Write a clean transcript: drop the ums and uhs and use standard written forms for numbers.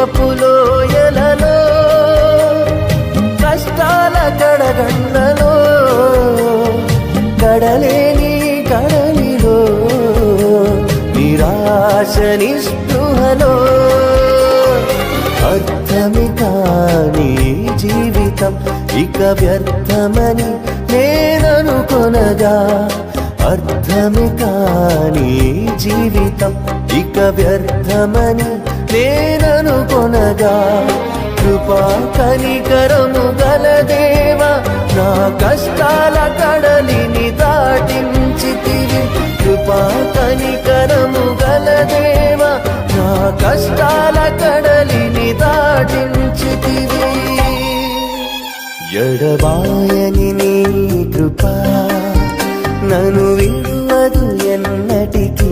దుఃఖపు లోయలలో కష్టాల కడగండ్లలో కడలేని కడలిలో నిరాశ నిస్పృహలో అర్థమి కాని జీవితం ఇక వ్యర్థమని నేననుకొనగా అర్థమి కాని జీవితం ఇక వ్యర్థమని నేననుకొనగా కృపా కనికరము గల దేవా నా కష్టాల కడలిని దాటించితివి కృపా కనికరము గల దేవా నా కష్టాల కడలిని దాటించితివి ఎడబాయని నీ కృప నన్ను విడువదు ఎన్నటికీ